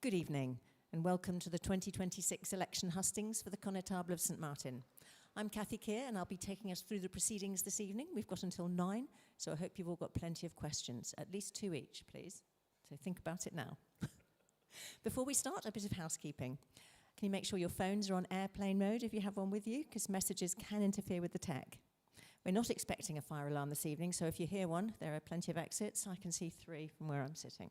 Good evening, and welcome to the 2026 election hustings for the Connétable of St Martin. I'm Cathy Keir, and I'll be taking us through the proceedings this evening. We've got until 9, so I hope you've all got plenty of questions, at least 2 each, please. So think about it now. Before we start, a bit of housekeeping. Can you make sure your phones are on airplane mode if you have one with you, because messages can interfere with the tech. We're not expecting a fire alarm this evening, so if you hear one, there are plenty of exits. I can see 3 from where I'm sitting.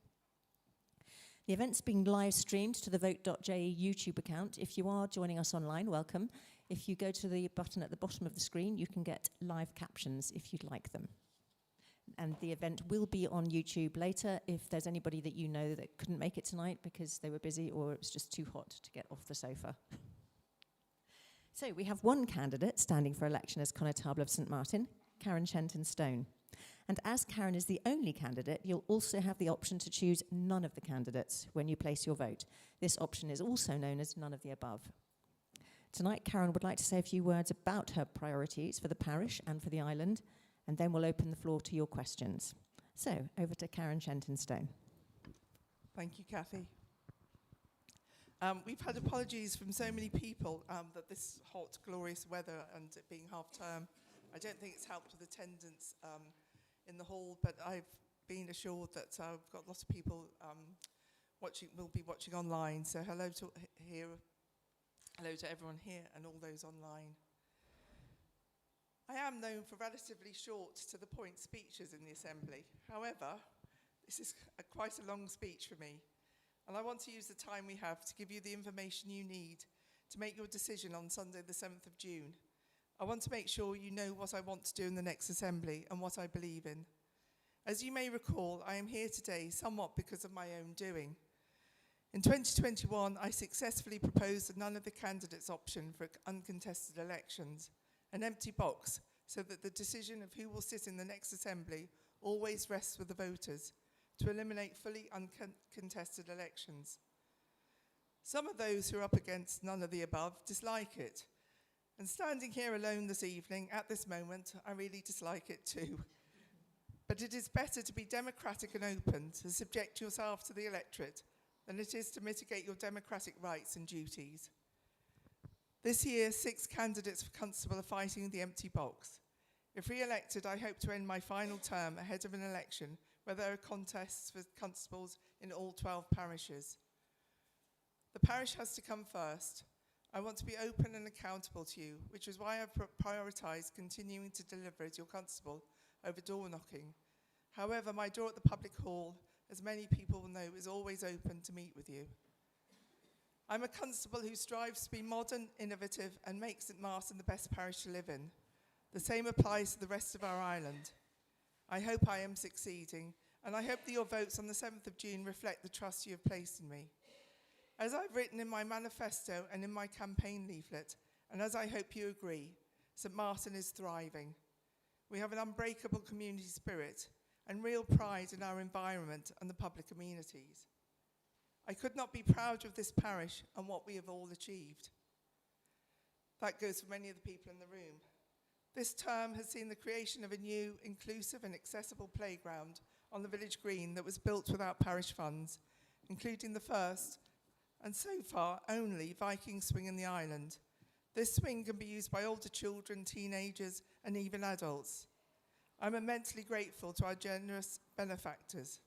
The event's being live streamed to the vote.je YouTube account. If you are joining us online, welcome. If you go to the button at the bottom of the screen, you can get live captions if you'd like them. And the event will be on YouTube later if there's anybody that you know that couldn't make it tonight because they were busy or it was just too hot to get off the sofa. So we have one candidate standing for election as Connétable of St Martin, Karen Shenton-Stone. And as Karen is the only candidate, you'll also have the option to choose none of the candidates when you place your vote. This option is also known as none of the above. Tonight, Karen would like to say a few words about her priorities for the parish and for the island, and then we'll open the floor to your questions. So, over to Karen Shenton-Stone. Thank you, Cathy. We've had apologies from so many people that this hot, glorious weather and it being half-term, I don't think it's helped with attendance in the hall, but I've been assured that I've got lots of people will be watching online. So hello to everyone here and all those online. I am known for relatively short to the point speeches in the Assembly. However, this is quite a long speech for me, and I want to use the time we have to give you the information you need to make your decision on Sunday the 7th of June. I want to make sure you know what I want to do in the next Assembly and what I believe in. As you may recall, I am here today somewhat because of my own doing. In 2021, I successfully proposed a none of the candidates option for uncontested elections, an empty box, so that the decision of who will sit in the next Assembly always rests with the voters, to eliminate fully uncontested elections. Some of those who are up against none of the above dislike it. And standing here alone this evening, at this moment, I really dislike it too. But it is better to be democratic and open, to subject yourself to the electorate, than it is to mitigate your democratic rights and duties. This year, 6 candidates for constable are fighting the empty box. If re-elected, I hope to end my final term ahead of an election where there are contests for constables in all 12 parishes. The parish has to come first. I want to be open and accountable to you, which is why I've prioritised continuing to deliver as your constable over door knocking. However, my door at the public hall, as many people will know, is always open to meet with you. I'm a constable who strives to be modern, innovative, and makes St Martin the best parish to live in. The same applies to the rest of our island. I hope I am succeeding, and I hope that your votes on the 7th of June reflect the trust you have placed in me. As I've written in my manifesto and in my campaign leaflet, and as I hope you agree, St Martin is thriving. We have an unbreakable community spirit and real pride in our environment and the public amenities. I could not be prouder of this parish and what we have all achieved. That goes for many of the people in the room. This term has seen the creation of a new, inclusive and accessible playground on the village green that was built without parish funds, including the first and so far only Viking swing in the island. This swing can be used by older children, teenagers, and even adults. I'm immensely grateful to our generous benefactors.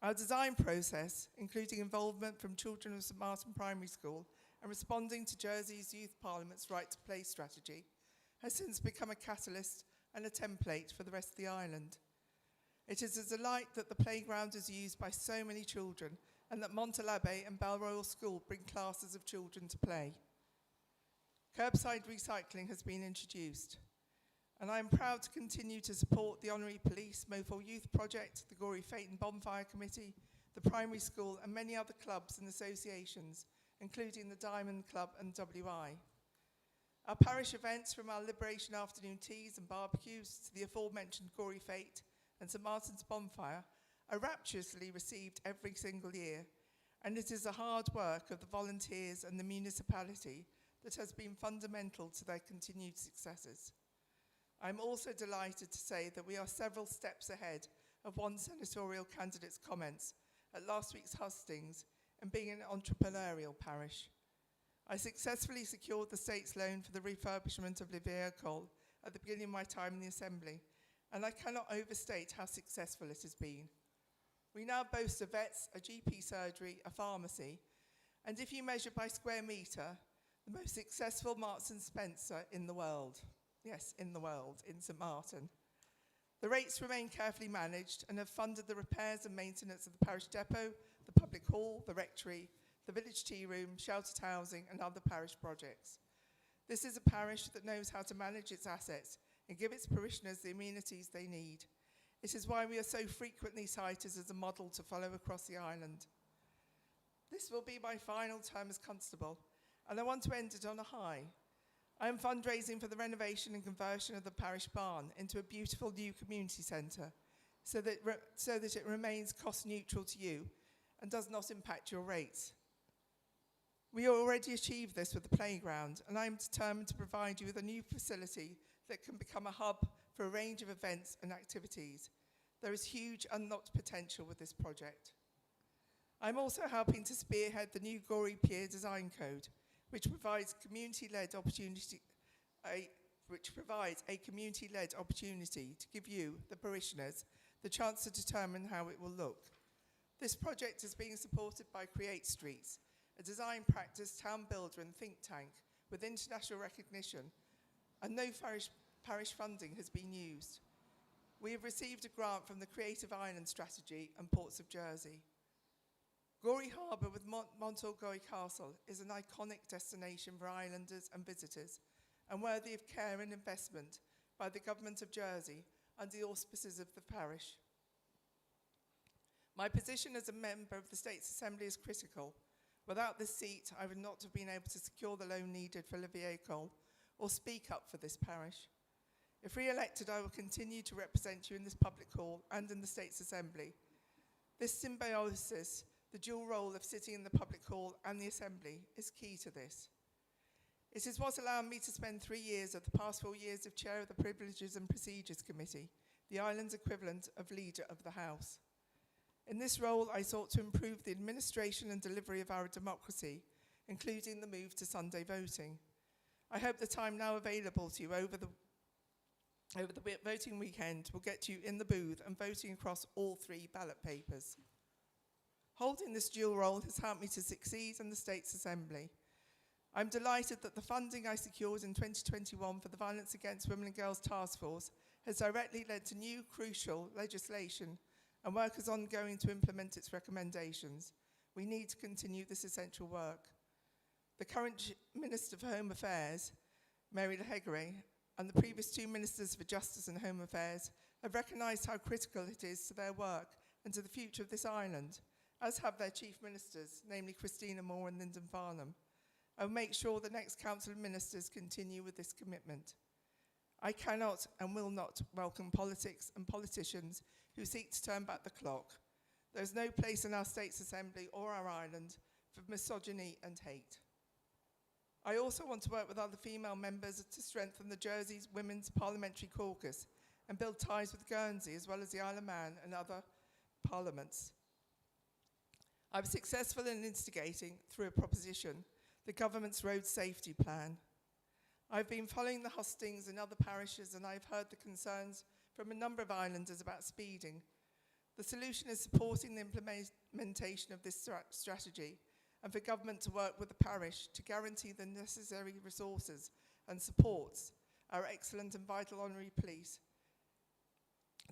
Our design process, including involvement from children of St Martin Primary School and responding to Jersey's Youth Parliament's Right to Play strategy, has since become a catalyst and a template for the rest of the island. It is a delight that the playground is used by so many children and that Montelabbé and Balroyal School bring classes of children to play. Curbside recycling has been introduced, and I am proud to continue to support the Honorary Police, Mofo Youth Project, the Gory Fate and Bonfire Committee, the Primary School, and many other clubs and associations, including the Diamond Club and WI. Our parish events, from our Liberation Afternoon teas and barbecues to the aforementioned Gory Fate and St Martin's Bonfire, are rapturously received every single year, and it is the hard work of the volunteers and the municipality that has been fundamental to their continued successes. I'm also delighted to say that we are several steps ahead of one senatorial candidate's comments at last week's hustings and being an entrepreneurial parish. I successfully secured the state's loan for the refurbishment of Livier Col at the beginning of my time in the Assembly, and I cannot overstate how successful it has been. We now boast of vets, a GP surgery, a pharmacy, and if you measure by square metre, the most successful Marks and Spencer in the world. Yes, in the world, in St Martin. The rates remain carefully managed and have funded the repairs and maintenance of the parish depot, the public hall, the rectory, the village tea room, sheltered housing and other parish projects. This is a parish that knows how to manage its assets and give its parishioners the amenities they need. It is why we are so frequently cited as a model to follow across the island. This will be my final term as constable, and I want to end it on a high. I am fundraising for the renovation and conversion of the parish barn into a beautiful new community centre so that it remains cost neutral to you and does not impact your rates. We already achieved this with the playground, and I am determined to provide you with a new facility that can become a hub for a range of events and activities. There is huge unlocked potential with this project. I'm also helping to spearhead the new Gory Pier Design Code, which provides a community-led opportunity to give you, the parishioners, the chance to determine how it will look. This project is being supported by Create Streets, a design practice, town builder and think tank with international recognition, and no parish funding has been used. We have received a grant from the Creative Island Strategy and Ports of Jersey. Gorey Harbour with Montorgueil Castle is an iconic destination for islanders and visitors and worthy of care and investment by the Government of Jersey under the auspices of the parish. My position as a member of the State's Assembly is critical. Without this seat, I would not have been able to secure the loan needed for Livier Col or speak up for this parish. If re-elected, I will continue to represent you in this public hall and in the State's Assembly. This symbiosis, the dual role of sitting in the public hall and the Assembly, is key to this. It is what allowed me to spend 3 years of the past 4 years of chair of the Privileges and Procedures Committee, the island's equivalent of leader of the House. In this role, I sought to improve the administration and delivery of our democracy, including the move to Sunday voting. I hope the time now available to you over the voting weekend will get you in the booth and voting across all 3 ballot papers. Holding this dual role has helped me to succeed in the State's Assembly. I'm delighted that the funding I secured in 2021 for the Violence Against Women and Girls Task Force has directly led to new crucial legislation, and work is ongoing to implement its recommendations. We need to continue this essential work. The current Minister for Home Affairs, Mary Lahegere, and the previous 2 Ministers for Justice and Home Affairs have recognised how critical it is to their work and to the future of this island, as have their Chief Ministers, namely Christina Moore and Lyndon Farnham. I will make sure the next Council of Ministers continue with this commitment. I cannot and will not welcome politics and politicians who seek to turn back the clock. There is no place in our State's Assembly or our island for misogyny and hate. I also want to work with other female members to strengthen the Jersey's Women's Parliamentary Caucus and build ties with Guernsey as well as the Isle of Man and other parliaments. I was successful in instigating, through a proposition, the government's road safety plan. I've been following the Hustings and other parishes, and I've heard the concerns from a number of islanders about speeding. The solution is supporting the implementation of this strategy and for government to work with the parish to guarantee the necessary resources and supports our excellent and vital honorary police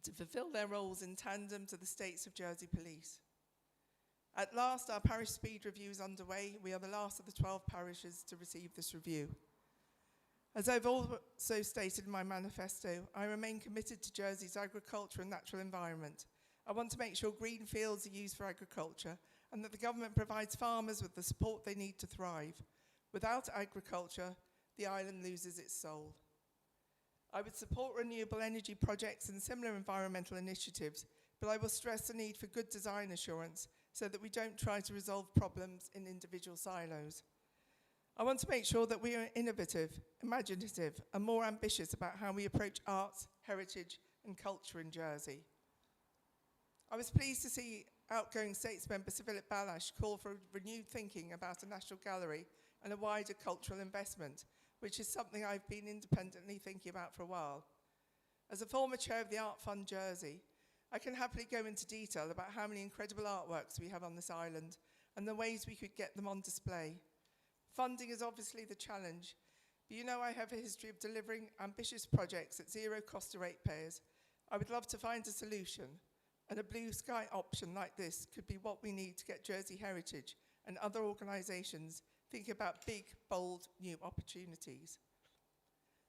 to fulfill their roles in tandem to the States of Jersey Police. At last, our parish speed review is underway. We are the last of the 12 parishes to receive this review. As I've also stated in my manifesto, I remain committed to Jersey's agriculture and natural environment. I want to make sure green fields are used for agriculture and that the government provides farmers with the support they need to thrive. Without agriculture, the island loses its soul. I would support renewable energy projects and similar environmental initiatives, but I will stress the need for good design assurance so that we don't try to resolve problems in individual silos. I want to make sure that we are innovative, imaginative, and more ambitious about how we approach arts, heritage, and culture in Jersey. I was pleased to see outgoing States member Sir Philip Balash called for renewed thinking about a national gallery and a wider cultural investment, which is something I've been independently thinking about for a while. As a former chair of the Art Fund Jersey, I can happily go into detail about how many incredible artworks we have on this island and the ways we could get them on display. Funding is obviously the challenge, but you know I have a history of delivering ambitious projects at zero cost to ratepayers. I would love to find a solution, and a blue sky option like this could be what we need to get Jersey Heritage and other organisations thinking about big, bold, new opportunities.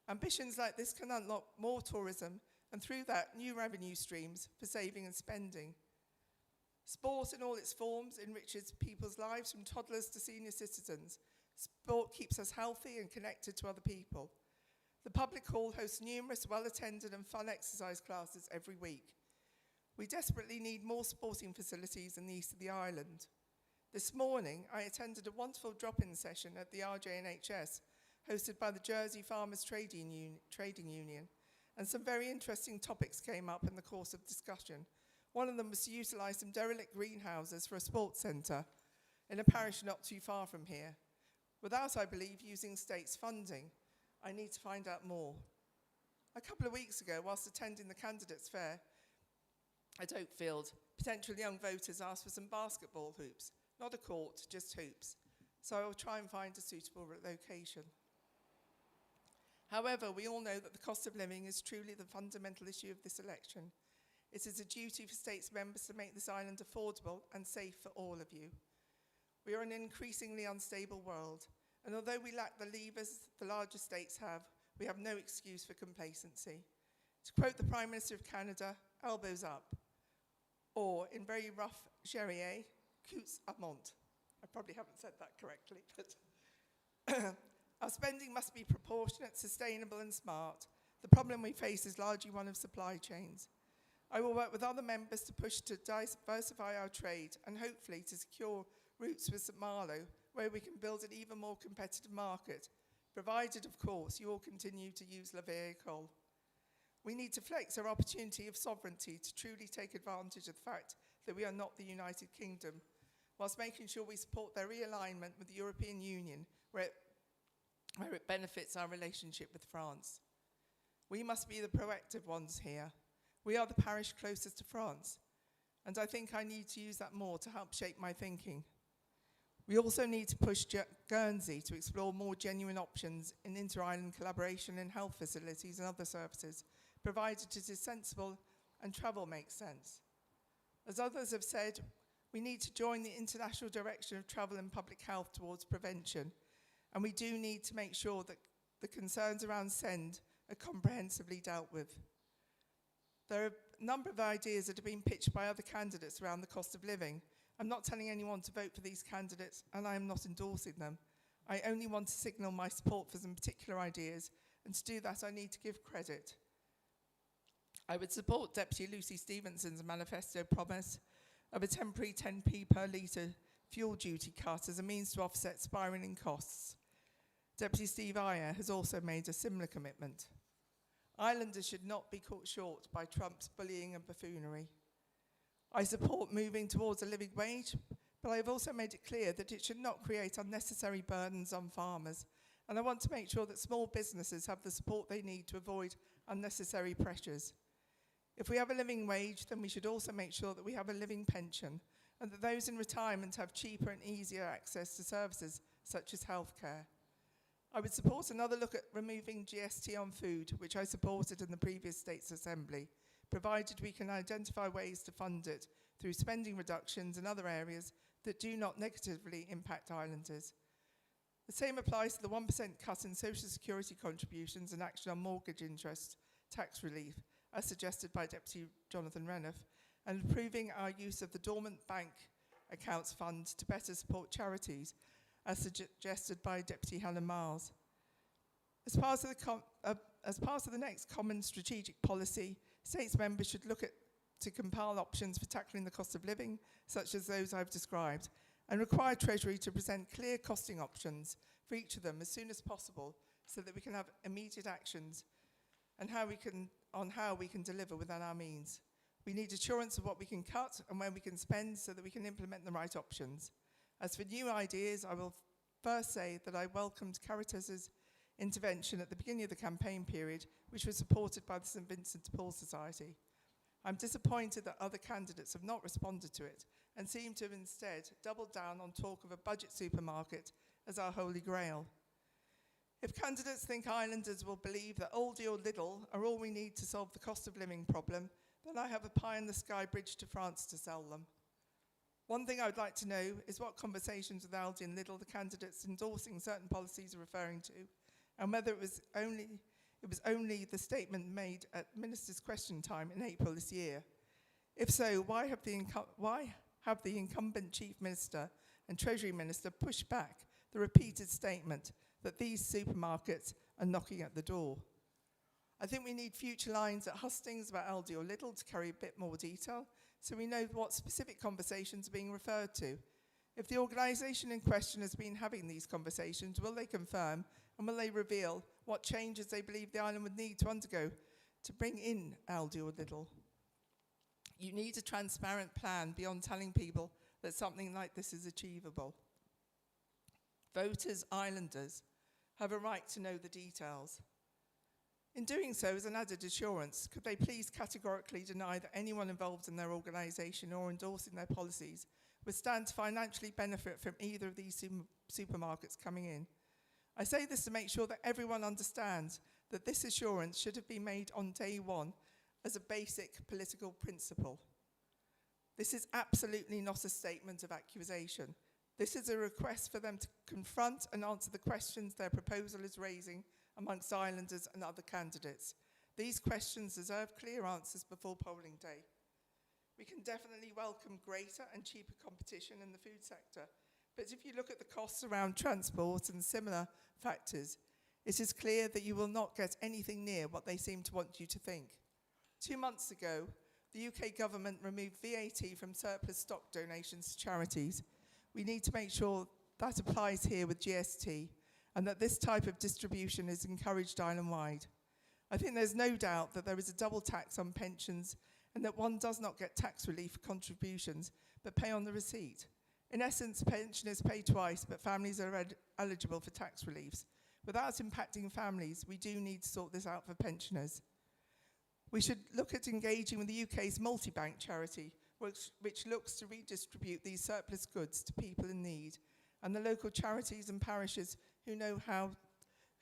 Ambitions like this can unlock more tourism and through that, new revenue streams for saving and spending. Sport in all its forms enriches people's lives from toddlers to senior citizens. Sport keeps us healthy and connected to other people. The public hall hosts numerous well-attended and fun exercise classes every week. We desperately need more sporting facilities in the east of the island. This morning, I attended a wonderful drop-in session at the RJ&HS, hosted by the Jersey Farmers Trading Union, and some very interesting topics came up in the course of discussion. One of them was to utilise some derelict greenhouses for a sports centre in a parish not too far from here, without, I believe, using state's funding. I need to find out more. A couple of weeks ago, whilst attending the candidates' fair at Oakfield, potential young voters asked for some basketball hoops, not a court, just hoops. So I will try and find a suitable location. However, we all know that the cost of living is truly the fundamental issue of this election. It is a duty for states members to make this island affordable and safe for all of you. We are in an increasingly unstable world, and although we lack the levers the larger states have, we have no excuse for complacency. To quote the Prime Minister of Canada, elbows up, or in very rough Gerrier, coups à monte. I probably haven't said that correctly, but our spending must be proportionate, sustainable and smart. The problem we face is largely one of supply chains. I will work with other members to push to diversify our trade and hopefully to secure routes with St Malo, where we can build an even more competitive market, provided, of course, you all continue to use La Vieille École. We need to flex our opportunity of sovereignty to truly take advantage of the fact that we are not the United Kingdom, whilst making sure we support their realignment with the European Union, where it benefits our relationship with France. We must be the proactive ones here. We are the parish closest to France, and I think I need to use that more to help shape my thinking. We also need to push Guernsey to explore more genuine options in inter-island collaboration in health facilities and other services, provided it is sensible and travel makes sense. As others have said, we need to join the international direction of travel and public health towards prevention, and we do need to make sure that the concerns around St are comprehensively dealt with. There are a number of ideas that have been pitched by other candidates around the cost of living. I'm not telling anyone to vote for these candidates, and I am not endorsing them. I only want to signal my support for some particular ideas, and to do that I need to give credit. I would support Deputy Lucy Stevenson's manifesto promise of a temporary 10p per litre fuel duty cut as a means to offset spiralling costs. Deputy Steve Iyer has also made a similar commitment. Islanders should not be caught short by Trump's bullying and buffoonery. I support moving towards a living wage, but I have also made it clear that it should not create unnecessary burdens on farmers, and I want to make sure that small businesses have the support they need to avoid unnecessary pressures. If we have a living wage, then we should also make sure that we have a living pension, and that those in retirement have cheaper and easier access to services such as healthcare. I would support another look at removing GST on food, which I supported in the previous States Assembly, provided we can identify ways to fund it through spending reductions in other areas that do not negatively impact islanders. The same applies to the 1% cut in social security contributions and action on mortgage interest tax relief, as suggested by Deputy Jonathan Renouf, and improving our use of the dormant bank accounts fund to better support charities, as suggested by Deputy Helen Miles. As part of the next common strategic policy, States members should look to compile options for tackling the cost of living, such as those I've described, and require Treasury to present clear costing options for each of them as soon as possible, so that we can have immediate actions on how we can deliver within our means. We need assurance of what we can cut and where we can spend so that we can implement the right options. As for new ideas, I will first say that I welcomed Caritas's intervention at the beginning of the campaign period, which was supported by the St Vincent de Paul Society. I'm disappointed that other candidates have not responded to it and seem to have instead doubled down on talk of a budget supermarket as our holy grail. If candidates think islanders will believe that oldie or little are all we need to solve the cost of living problem, then I have a pie-in-the-sky bridge to France to sell them. One thing I would like to know is what conversations with Aldi and Lidl the candidates endorsing certain policies are referring to, and whether it was only the statement made at Minister's Question Time in April this year. If so, why have the incumbent Chief Minister and Treasury Minister pushed back the repeated statement that these supermarkets are knocking at the door? I think we need future lines at Hustings about Aldi or Lidl to carry a bit more detail, so we know what specific conversations are being referred to. If the organisation in question has been having these conversations, will they confirm and will they reveal what changes they believe the island would need to undergo to bring in Aldi or Lidl? You need a transparent plan beyond telling people that something like this is achievable. Voters, islanders, have a right to know the details. In doing so, as an added assurance, could they please categorically deny that anyone involved in their organisation or endorsing their policies would stand to financially benefit from either of these supermarkets coming in? I say this to make sure that everyone understands that this assurance should have been made on day one as a basic political principle. This is absolutely not a statement of accusation. This is a request for them to confront and answer the questions their proposal is raising amongst islanders and other candidates. These questions deserve clear answers before polling day. We can definitely welcome greater and cheaper competition in the food sector, but if you look at the costs around transport and similar factors, it is clear that you will not get anything near what they seem to want you to think. 2 months ago, the UK government removed VAT from surplus stock donations to charities. We need to make sure that applies here with GST, and that this type of distribution is encouraged island-wide. I think there's no doubt that there is a double tax on pensions and that one does not get tax relief for contributions but pay on the receipt. In essence, pensioners pay twice, but families are eligible for tax reliefs. Without impacting families, we do need to sort this out for pensioners. We should look at engaging with the UK's multi-bank charity, which looks to redistribute these surplus goods to people in need, and the local charities and parishes who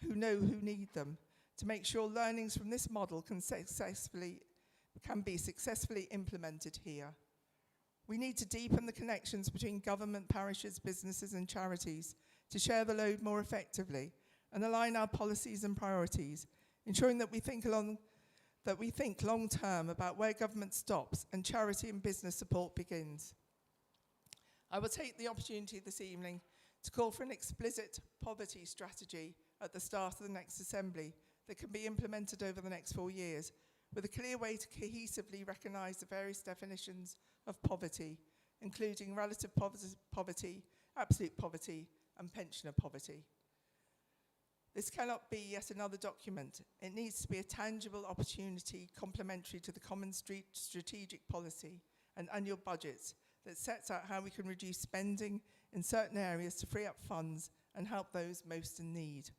who need them, to make sure learnings from this model can be successfully implemented here. We need to deepen the connections between government, parishes, businesses and charities to share the load more effectively and align our policies and priorities, ensuring that we think long term about where government stops and charity and business support begins. I will take the opportunity this evening to call for an explicit poverty strategy at the start of the next Assembly that can be implemented over the next 4 years, with a clear way to cohesively recognise the various definitions of poverty, including relative poverty, absolute poverty, and pensioner poverty. This cannot be yet another document. It needs to be a tangible opportunity complementary to the common strategic policy and annual budgets that sets out how we can reduce spending in certain areas to free up funds and help those most in need.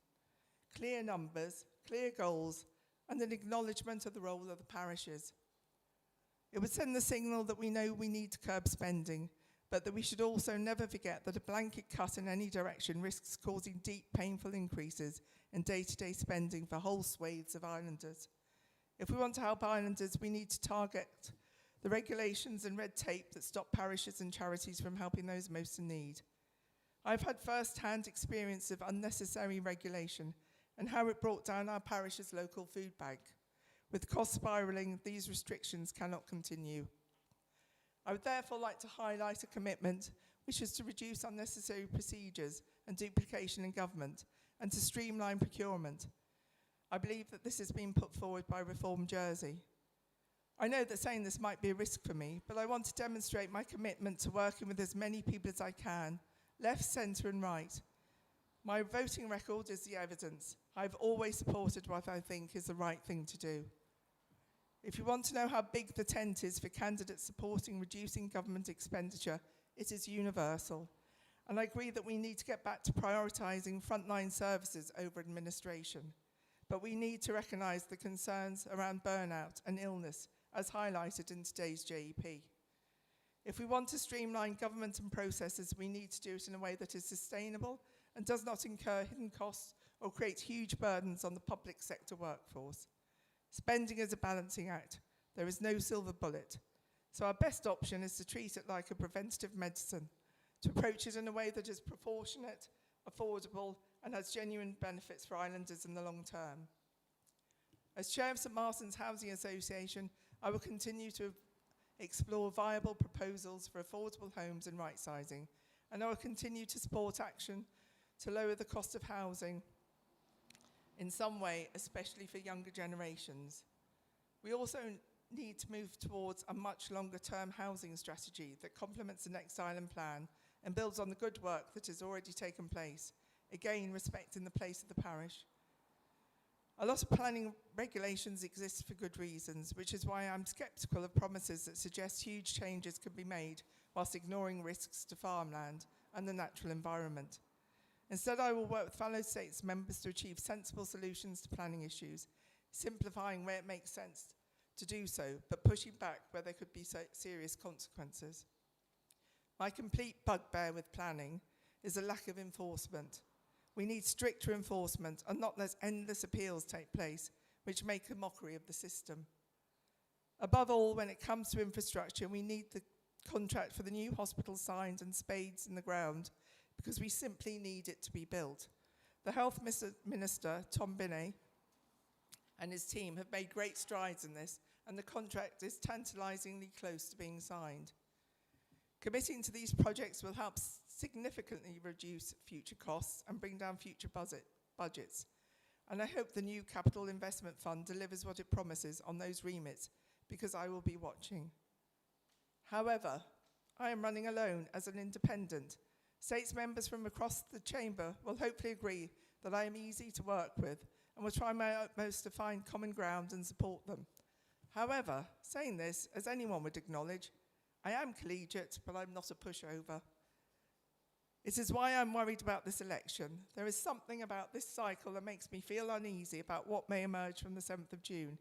Clear numbers, clear goals, and an acknowledgement of the role of the parishes. It would send the signal that we know we need to curb spending, but that we should also never forget that a blanket cut in any direction risks causing deep, painful increases in day-to-day spending for whole swathes of islanders. If we want to help islanders, we need to target the regulations and red tape that stop parishes and charities from helping those most in need. I've had first-hand experience of unnecessary regulation and how it brought down our parish's local food bank. With costs spiralling, these restrictions cannot continue. I would therefore like to highlight a commitment which is to reduce unnecessary procedures and duplication in government and to streamline procurement. I believe that this has been put forward by Reform Jersey. I know that saying this might be a risk for me, but I want to demonstrate my commitment to working with as many people as I can, left, centre and right. My voting record is the evidence. I've always supported what I think is the right thing to do. If you want to know how big the tent is for candidates supporting reducing government expenditure, it is universal. And I agree that we need to get back to prioritising frontline services over administration. But we need to recognise the concerns around burnout and illness, as highlighted in today's JEP. If we want to streamline government and processes, we need to do it in a way that is sustainable and does not incur hidden costs or create huge burdens on the public sector workforce. Spending is a balancing act. There is no silver bullet. So our best option is to treat it like a preventative medicine, to approach it in a way that is proportionate, affordable, and has genuine benefits for islanders in the long term. As Chair of St Martin's Housing Association, I will continue to explore viable proposals for affordable homes and right-sizing, and I will continue to support action to lower the cost of housing in some way, especially for younger generations. We also need to move towards a much longer-term housing strategy that complements the Next Island plan and builds on the good work that has already taken place, again respecting the place of the parish. A lot of planning regulations exist for good reasons, which is why I'm sceptical of promises that suggest huge changes can be made whilst ignoring risks to farmland and the natural environment. Instead, I will work with fellow states members to achieve sensible solutions to planning issues, simplifying where it makes sense to do so, but pushing back where there could be serious consequences. My complete bugbear with planning is a lack of enforcement. We need stricter enforcement and not let endless appeals take place, which make a mockery of the system. Above all, when it comes to infrastructure, we need the contract for the new hospital signed and spades in the ground, because we simply need it to be built. The Health Minister, Tom Binney, and his team have made great strides in this, and the contract is tantalisingly close to being signed. Committing to these projects will help significantly reduce future costs and bring down future budgets. And I hope the new Capital Investment Fund delivers what it promises on those remits, because I will be watching. However, I am running alone as an independent. States members from across the chamber will hopefully agree that I am easy to work with and will try my utmost to find common ground and support them. However, saying this, as anyone would acknowledge, I am collegiate, but I'm not a pushover. It is why I'm worried about this election. There is something about this cycle that makes me feel uneasy about what may emerge from the 7th of June.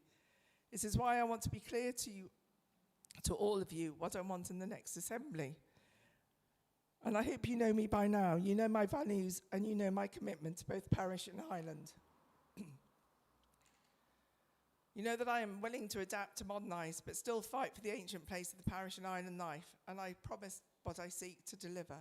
It is why I want to be clear to you, to all of you, what I want in the next assembly. And I hope you know me by now. You know my values and you know my commitment to both parish and island. You know that I am willing to adapt to modernise, but still fight for the ancient place of the parish and island life, and I promise what I seek to deliver.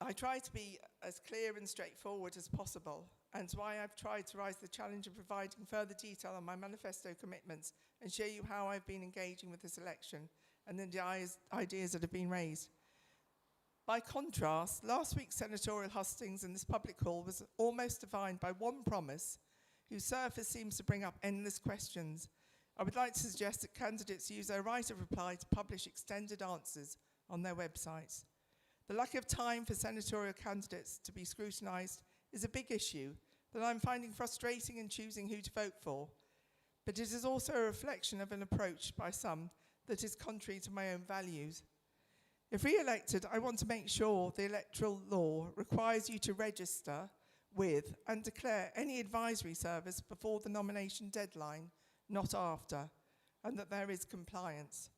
I try to be as clear and straightforward as possible, and it's why I've tried to rise to the challenge of providing further detail on my manifesto commitments and show you how I've been engaging with this election and the ideas that have been raised. By contrast, last week's senatorial hustings in this public hall was almost defined by one promise whose surface seems to bring up endless questions. I would like to suggest that candidates use their right of reply to publish extended answers on their websites. The lack of time for senatorial candidates to be scrutinised is a big issue that I'm finding frustrating in choosing who to vote for, but it is also a reflection of an approach by some that is contrary to my own values. If re-elected, I want to make sure the electoral law requires you to register with and declare any advisory service before the nomination deadline, not after, and that there is compliance.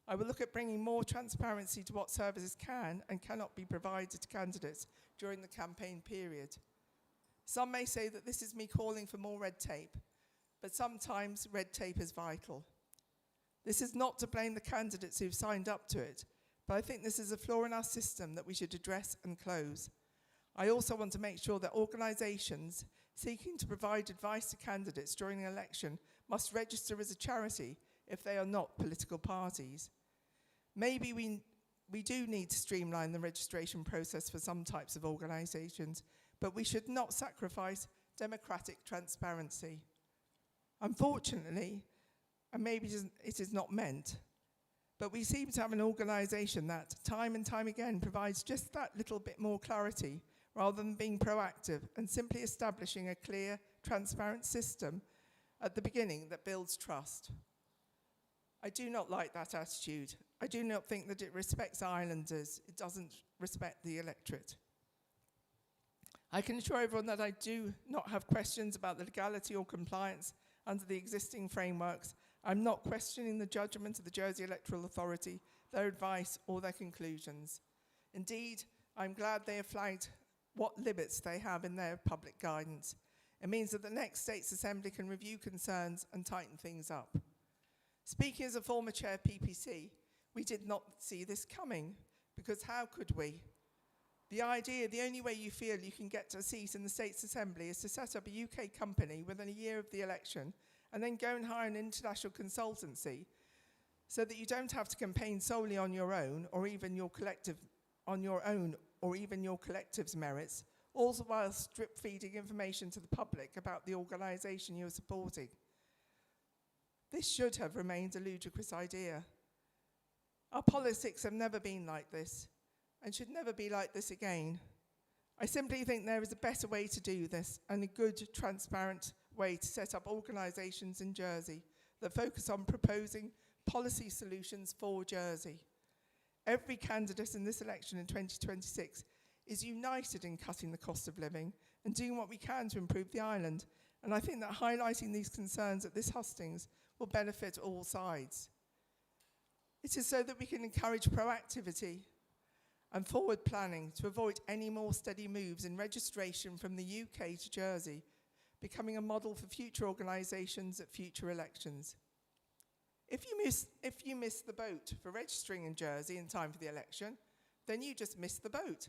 I will look at bringing more transparency to what services can and cannot be provided to candidates during the campaign period. Some may say that this is me calling for more red tape, but sometimes red tape is vital. This is not to blame the candidates who've signed up to it, but I think this is a flaw in our system that we should address and close. I also want to make sure that organisations seeking to provide advice to candidates during an election must register as a charity if they are not political parties. Maybe we do need to streamline the registration process for some types of organisations, but we should not sacrifice democratic transparency. Unfortunately, and maybe it is not meant, but we seem to have an organisation that, time and time again, provides just that little bit more clarity rather than being proactive and simply establishing a clear, transparent system at the beginning that builds trust. I do not like that attitude. I do not think that it respects islanders. It doesn't respect the electorate. I can assure everyone that I do not have questions about the legality or compliance under the existing frameworks. I'm not questioning the judgment of the Jersey Electoral Authority, their advice or their conclusions. Indeed, I'm glad they have flagged what limits they have in their public guidance. It means that the next States Assembly can review concerns and tighten things up. Speaking as a former chair of PPC, we did not see this coming, because how could we? The idea, the only way you feel you can get a seat in the States Assembly is to set up a UK company within a year of the election and then go and hire an international consultancy so that you don't have to campaign solely on your own or even your collective's merits, all while strip feeding information to the public about the organisation you are supporting. This should have remained a ludicrous idea. Our politics have never been like this and should never be like this again. I simply think there is a better way to do this and a good, transparent way to set up organisations in Jersey that focus on proposing policy solutions for Jersey. Every candidate in this election in 2026 is united in cutting the cost of living and doing what we can to improve the island. And I think that highlighting these concerns at this hustings will benefit all sides. It is so that we can encourage proactivity and forward planning to avoid any more steady moves in registration from the UK to Jersey, becoming a model for future organisations at future elections. If you miss the boat for registering in Jersey in time for the election, then you just missed the boat.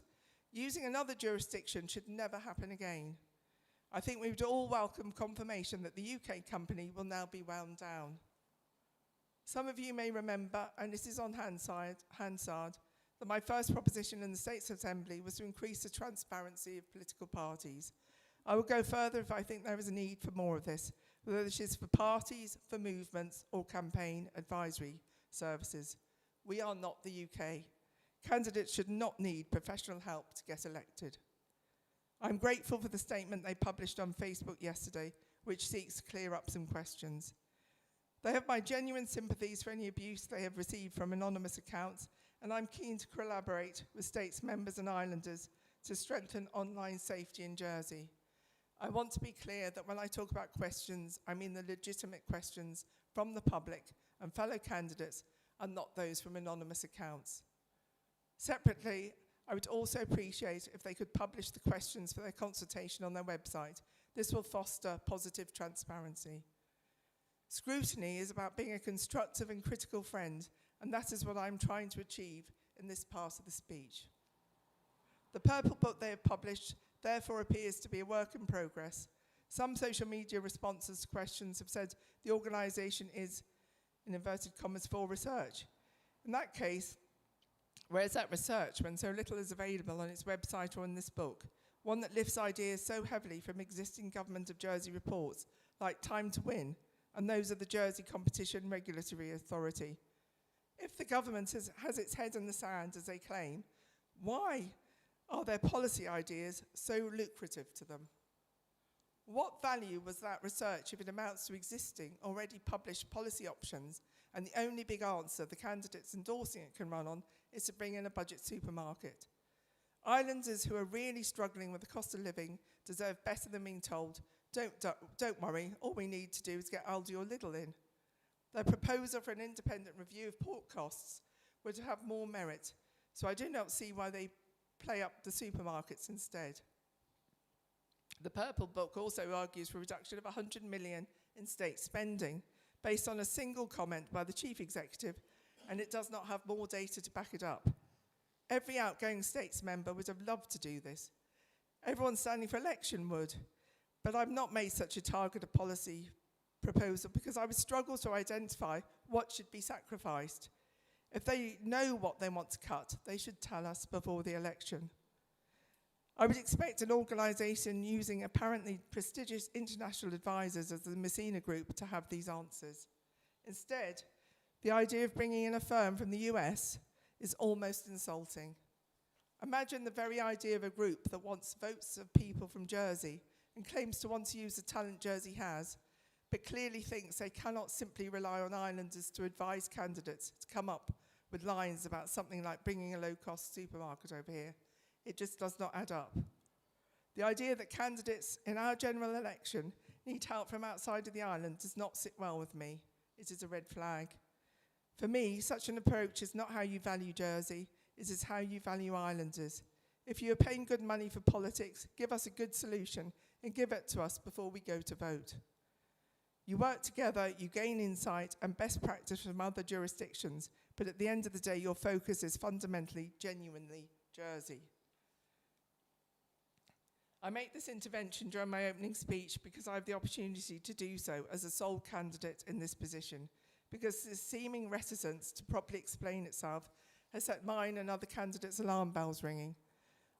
Using another jurisdiction should never happen again. I think we would all welcome confirmation that the UK company will now be wound down. Some of you may remember, and this is on Hansard, that my first proposition in the States Assembly was to increase the transparency of political parties. I will go further if I think there is a need for more of this, whether it is for parties, for movements, or campaign advisory services. We are not the UK. Candidates should not need professional help to get elected. I'm grateful for the statement they published on Facebook yesterday, which seeks to clear up some questions. They have my genuine sympathies for any abuse they have received from anonymous accounts, and I'm keen to collaborate with States members and islanders to strengthen online safety in Jersey. I want to be clear that when I talk about questions, I mean the legitimate questions from the public and fellow candidates, and not those from anonymous accounts. Separately, I would also appreciate if they could publish the questions for their consultation on their website. This will foster positive transparency. Scrutiny is about being a constructive and critical friend, and that is what I'm trying to achieve in this part of the speech. The purple book they have published therefore appears to be a work in progress. Some social media responses to questions have said the organisation is, in inverted commas, for research. In that case, where is that research when so little is available on its website or in this book? One that lifts ideas so heavily from existing Government of Jersey reports, like Time to Win, and those of the Jersey Competition Regulatory Authority. If the government has its head in the sand, as they claim, why are their policy ideas so lucrative to them? What value was that research if it amounts to existing, already published policy options, and the only big answer the candidates endorsing it can run on is to bring in a budget supermarket? Islanders who are really struggling with the cost of living deserve better than being told, don't worry, all we need to do is get Aldi or Lidl in. Their proposal for an independent review of port costs would have more merit, so I do not see why they play up the supermarkets instead. The Purple Book also argues for a reduction of 100 million in state spending, based on a single comment by the chief executive, and it does not have more data to back it up. Every outgoing States member would have loved to do this. Everyone standing for election would, but I've not made such a targeted policy proposal because I would struggle to identify what should be sacrificed. If they know what they want to cut, they should tell us before the election. I would expect an organisation using apparently prestigious international advisors as the Messina Group to have these answers. Instead, the idea of bringing in a firm from the US is almost insulting. Imagine the very idea of a group that wants votes of people from Jersey and claims to want to use the talent Jersey has, but clearly thinks they cannot simply rely on islanders to advise candidates to come up with lines about something like bringing a low-cost supermarket over here. It just does not add up. The idea that candidates in our general election need help from outside of the island does not sit well with me. It is a red flag. For me, such an approach is not how you value Jersey, it is how you value islanders. If you are paying good money for politics, give us a good solution and give it to us before we go to vote. You work together, you gain insight and best practice from other jurisdictions, but at the end of the day, your focus is fundamentally, genuinely Jersey. I make this intervention during my opening speech because I have the opportunity to do so as a sole candidate in this position, because the seeming reticence to properly explain itself has set mine and other candidates' alarm bells ringing.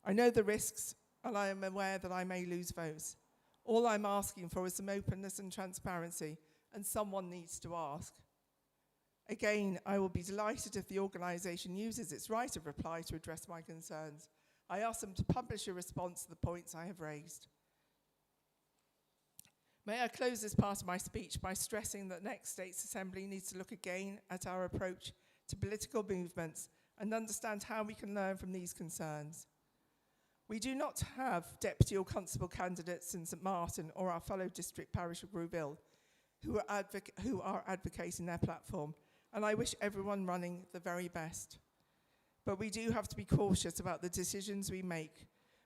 I know the risks, and I am aware that I may lose votes. All I'm asking for is some openness and transparency, and someone needs to ask. Again, I will be delighted if the organisation uses its right of reply to address my concerns. I ask them to publish a response to the points I have raised. May I close this part of my speech by stressing that next State's Assembly needs to look again at our approach to political movements and understand how we can learn from these concerns. We do not have deputy or constable candidates in St Martin or our fellow district parish of Grooville who are advocating their platform, and I wish everyone running the very best. But we do have to be cautious about the decisions we make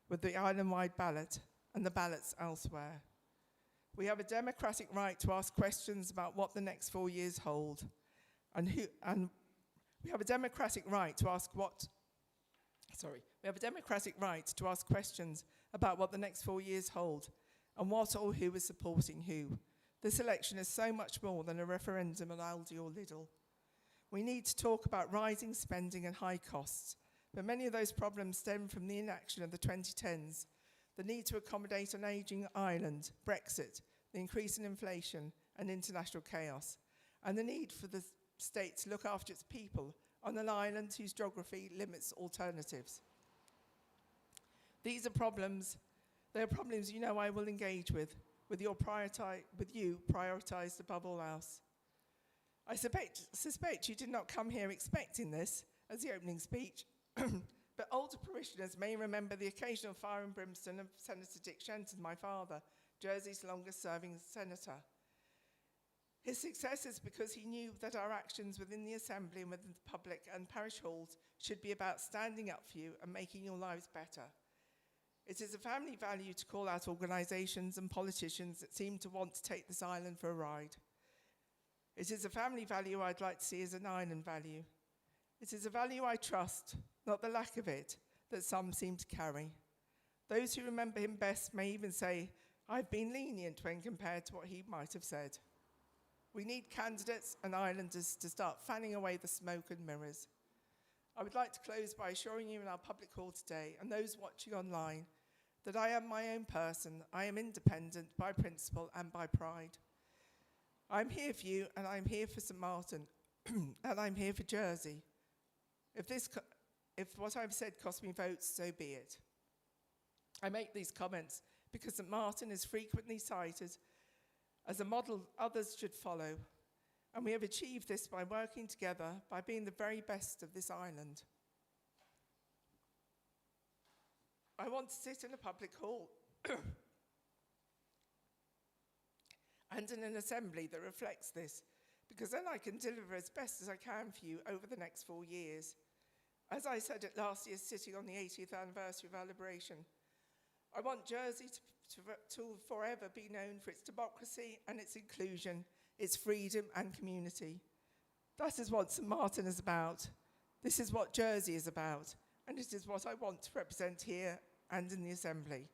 with the island-wide ballot and the ballots elsewhere. We have a democratic right to ask questions about what the next 4 years hold, and we have a democratic right to ask questions about what the next 4 years hold and what or who is supporting who. This election is so much more than a referendum on Aldi or Lidl. We need to talk about rising spending and high costs, but many of those problems stem from the inaction of the 2010s, the need to accommodate an ageing island, Brexit, the increase in inflation and international chaos, and the need for the state to look after its people on an island whose geography limits alternatives. These are problems, they are problems you know I will engage with you prioritised above all else. I suspect you did not come here expecting this as the opening speech, but older parishioners may remember the occasional fire and brimstone of Senator Dick Shenton, my father, Jersey's longest-serving senator. His success is because he knew that our actions within the Assembly and within the public and parish halls should be about standing up for you and making your lives better. It is a family value to call out organisations and politicians that seem to want to take this island for a ride. It is a family value I'd like to see as an island value. It is a value I trust, not the lack of it, that some seem to carry. Those who remember him best may even say, I've been lenient when compared to what he might have said. We need candidates and islanders to start fanning away the smoke and mirrors. I would like to close by assuring you in our public hall today and those watching online that I am my own person. I am independent by principle and by pride. I'm here for you, and I'm here for St Martin, and I'm here for Jersey. If what I've said costs me votes, so be it. I make these comments because St Martin is frequently cited as a model others should follow, and we have achieved this by working together, by being the very best of this island. I want to sit in a public hall and in an assembly that reflects this, because then I can deliver as best as I can for you over the next 4 years. As I said at last year's sitting on the 80th anniversary of our liberation, I want Jersey to forever be known for its democracy and its inclusion, its freedom and community. That is what St Martin is about. This is what Jersey is about, and it is what I want to represent here and in the Assembly.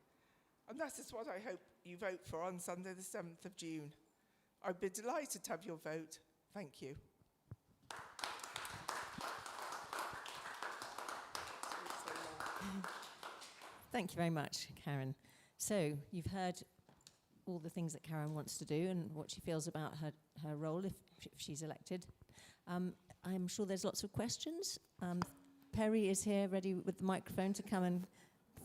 And that is what I hope you vote for on Sunday the 7th of June. I'd be delighted to have your vote. Thank you. Thank you very much, Karen. So you've heard all the things that Karen wants to do and what she feels about her role if she's elected. I'm sure there's lots of questions. Perry is here ready with the microphone to come and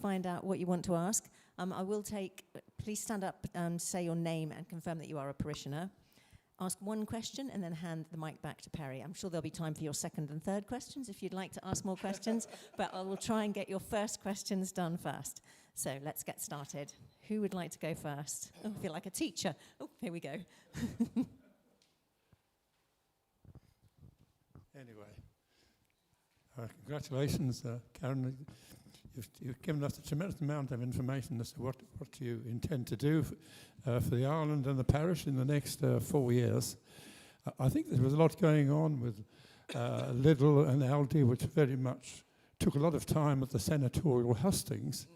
find out what you want to ask. I will take, please stand up and say your name and confirm that you are a parishioner. Ask one question and then hand the mic back to Perry. I'm sure there'll be time for your second and third questions if you'd like to ask more questions, but I will try and get your first questions done first. So let's get started. Who would like to go first? Oh, I feel like a teacher. Oh, here we go. Anyway, congratulations, Karen. You've given us a tremendous amount of information as to what you intend to do for the island and the parish in the next 4 years. I think there was a lot going on with Liddell and Aldi, which very much took a lot of time at the senatorial hustings.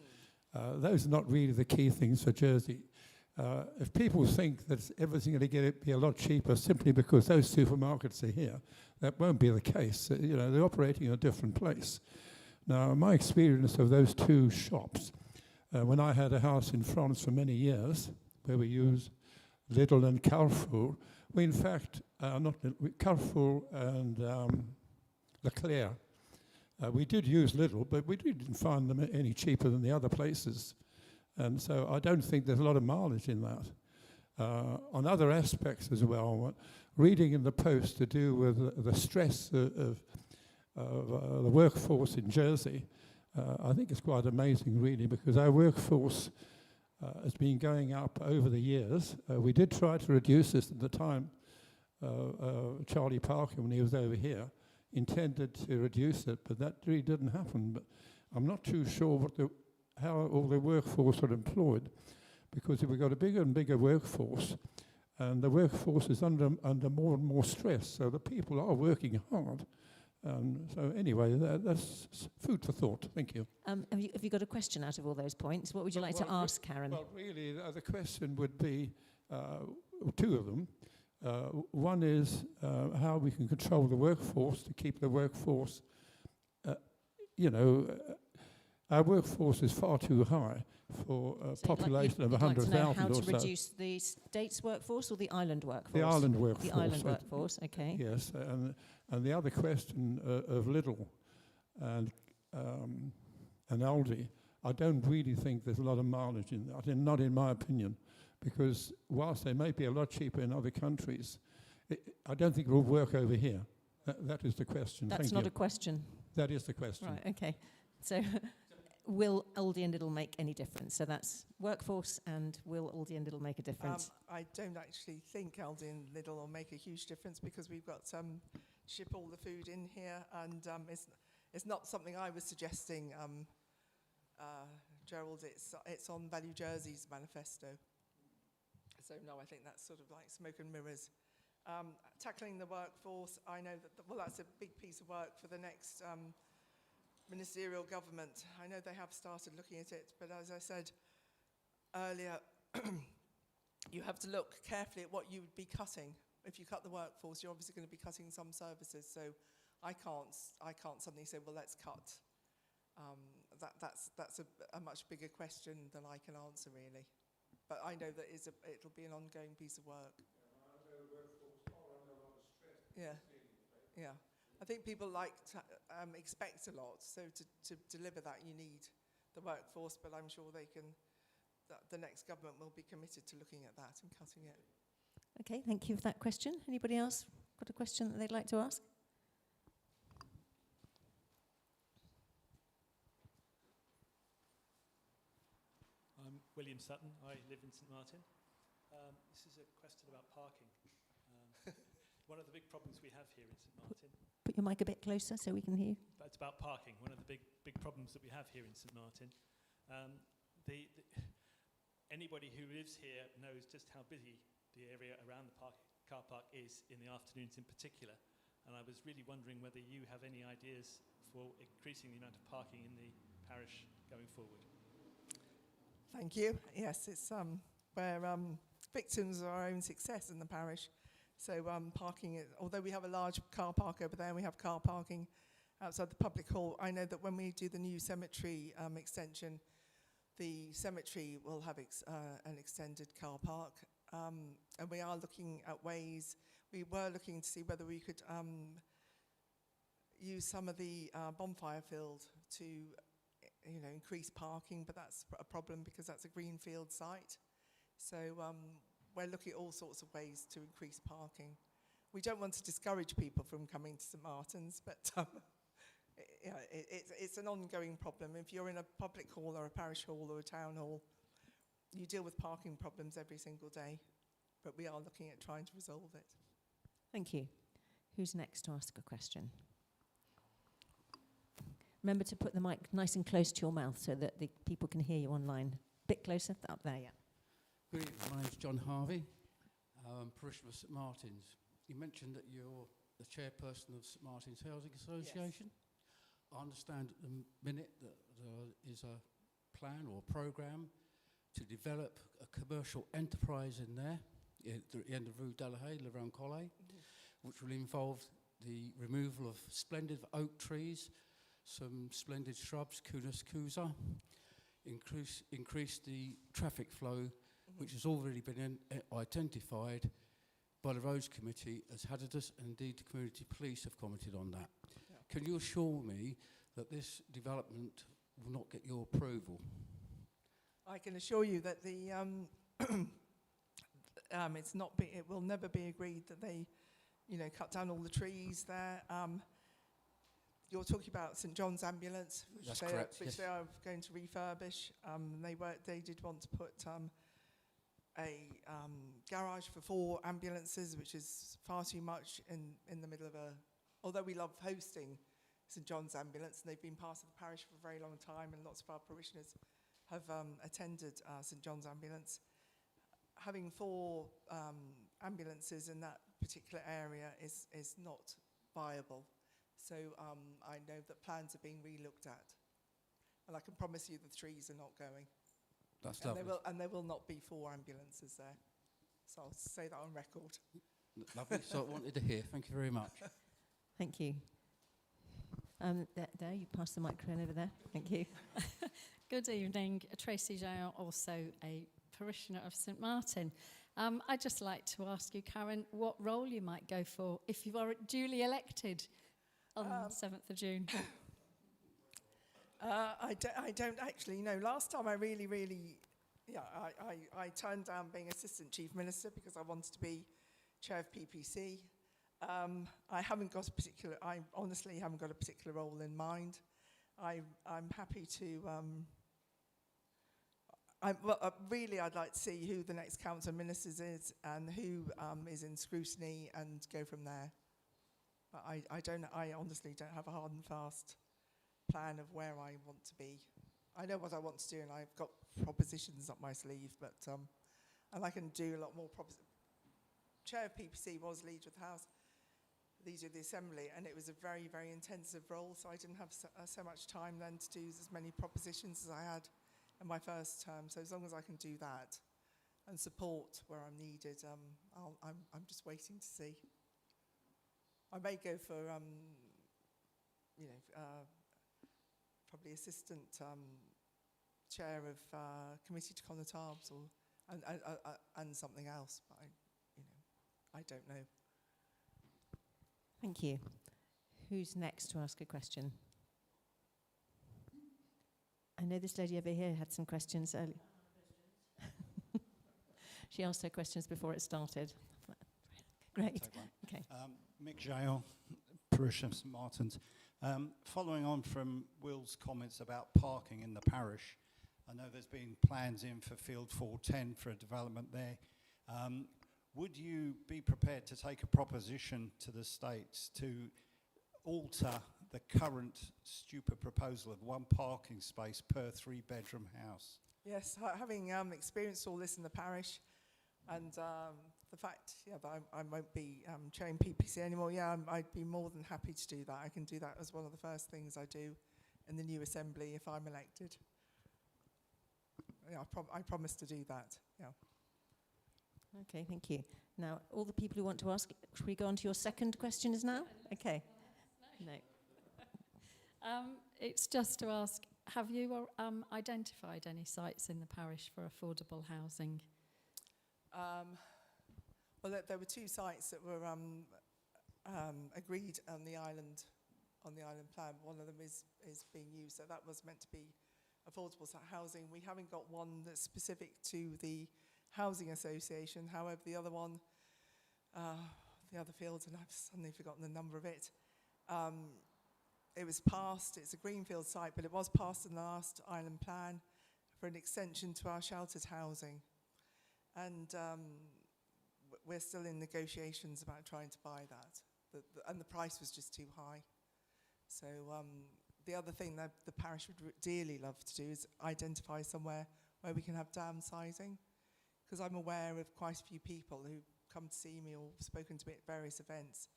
Those are not really the key things for Jersey. If people think that everything going to be a lot cheaper simply because those supermarkets are here, that won't be the case. They're operating in a different place. Now, my experience of those two shops, when I had a house in France for many years, where we used Lidl and Carrefour, we in fact, Carrefour and Leclerc, we did use Lidl, but we didn't find them any cheaper than the other places. And so I don't think there's a lot of mileage in that. On other aspects as well, reading in the Post to do with the stress of the workforce in Jersey, I think it's quite amazing really, because our workforce has been going up over the years. We did try to reduce this at the time. Charlie Parker, when he was over here, intended to reduce it, but that really didn't happen. But I'm not too sure how all the workforce are employed, because if we've got a bigger and bigger workforce, and the workforce is under more and more stress, so the people are working hard. So anyway, that's food for thought. Thank you. Have you got a question out of all those points? What would you like to ask, Karen? Well, really, the question would be two of them. One is how we can control the workforce to keep the workforce, our workforce is far too high for a population of 100,000 or so. How to so. reduce the state's workforce or the island workforce? The island workforce. The island workforce, okay. Yes, and the other question of Lidl and Aldi, I don't really think there's a lot of mileage in that, not in my opinion, because whilst they may be a lot cheaper in other countries, I don't think it will work over here. That is the question. That's not a question. That is the question. Right, okay. So will Aldi and Lidl make any difference? So that's workforce, and will Aldi and Lidl make a difference? I don't actually think Aldi and Lidl will make a huge difference, because we've got ship all the food in here, and it's not something I was suggesting, Gerald. It's on Value Jersey's manifesto. So no, I think that's sort of like smoke and mirrors. Tackling the workforce, I know that's a big piece of work for the next ministerial government. I know they have started looking at it, but as I said earlier, you have to look carefully at what you would be cutting. If you cut the workforce, you're obviously going to be cutting some services. So I can't suddenly say, well, let's cut. That's a much bigger question than I can answer, really. But I know that it'll be an ongoing piece of work. Yeah, yeah. I think people like to expect a lot, so to deliver that you need the workforce, but I'm sure the next government will be committed to looking at that and cutting it. Okay, thank you for that question. Anybody else got a question that they'd like to ask? I'm William Sutton. I live in St Martin. This is a question about parking. One of the big problems we have here in St Martin. Put your mic a bit closer so we can hear you. It's about parking. One of the big problems that we have here in St Martin. Anybody who lives here knows just how busy the area around the car park is in the afternoons in particular. And I was really wondering whether you have any ideas for increasing the amount of parking in the parish going forward. Thank you. Yes, it's we're victims of our own success in the parish. So parking, although we have a large car park over there, we have car parking outside the public hall. I know that when we do the new cemetery extension, the cemetery will have an extended car park. And we are looking at ways. We were looking to see whether we could use some of the bonfire field to increase parking, but that's a problem because that's a greenfield site. So we're looking at all sorts of ways to increase parking. We don't want to discourage people from coming to St Martin's, but it's an ongoing problem. If you're in a public hall or a parish hall or a town hall, you deal with parking problems every single day, but we are looking at trying to resolve it. Thank you. Who's next to ask a question? Remember to put the mic nice and close to your mouth so that the people can hear you online. Bit closer, up there, yeah. Good evening, my name's John Harvey, parishioner of St Martin's. You mentioned that you're the chairperson of St Martin's Housing Association. Yes. I understand at the minute that there is a plan or programme to develop a commercial enterprise in there at the end of Rue Delahaye, Le Grand Collet, which will involve the removal of splendid oak trees, some splendid shrubs, Cunus Cusa, increase the traffic flow, which has already been identified by the Roads Committee as hazardous, and indeed the community police have commented on that. Yeah. Can you assure me that this development will not get your approval? I can assure you that the it will never be agreed that they, cut down all the trees there. You're talking about St John's Ambulance, That's correct, which yes. they are going to refurbish. They did want to put a garage for 4 ambulances, which is far too much in the middle of although we love hosting St John's Ambulance, and they've been part of the parish for a very long time, and lots of our parishioners have attended St John's Ambulance. Having 4 ambulances in that particular area is not viable. So I know that plans are being re-looked at. And I can promise you the trees are not going. That's and lovely. There will not be 4 ambulances there. So I'll say that on record. Lovely, so I wanted to hear. Thank you very much. Thank you. There, you pass the microphone over there. Thank you. Good evening, Tracy Jail, also a parishioner of St Martin. I'd just like to ask you, Karen, what role you might go for if you are duly elected on 7th of June. I don't actually know. Last time I really, I turned down being Assistant Chief Minister because I wanted to be Chair of PPC. I honestly haven't got a particular role in mind. I'm happy to, I'd like to see who the next Council of Ministers is and who is in scrutiny and go from there. But I honestly don't have a hard and fast plan of where I want to be. I know what I want to do, and I've got propositions up my sleeve, but and I can do a lot more. Chair of PPC was Leader of the House, Leader of the Assembly, and it was a very, very intensive role, so I didn't have so much time then to do as many propositions as I had in my first term. So as long as I can do that and support where I'm needed, I'm just waiting to see. I may go for, probably assistant chair of committee to Connétables and something else, but I don't know. Thank you. Who's next to ask a question? I know this lady over here had some questions earlier. She asked her questions before it started. Great. Okay. Mick Jail, Parish of St Martin's. Following on from Will's comments about parking in the parish, I know there's been plans in for Field 410 for a development there. Would you be prepared to take a proposition to the States to alter the current stupid proposal of 1 parking space per 3-bedroom house? Yes, having experienced all this in the parish, and the fact that I won't be chairing PPC anymore, I'd be more than happy to do that. I can do that as one of the first things I do in the new assembly if I'm elected. I promise to do that, Okay, thank you. Now, all the people who want to ask, should we go on to your second question now? Okay. No. It's just to ask, have you identified any sites in the parish for affordable housing? Well, there were 2 sites that were agreed on the island plan. One of them is being used, so that was meant to be affordable housing. We haven't got one that's specific to the housing association. However, the other one, the other field, and I've suddenly forgotten the number of it. It was passed, it's a greenfield site, but it was passed in the last island plan for an extension to our sheltered housing. And we're still in negotiations about trying to buy that. And the price was just too high. So the other thing that the parish would dearly love to do is identify somewhere where we can have downsizing. Because I'm aware of quite a few people who come to see me or spoken to me at various events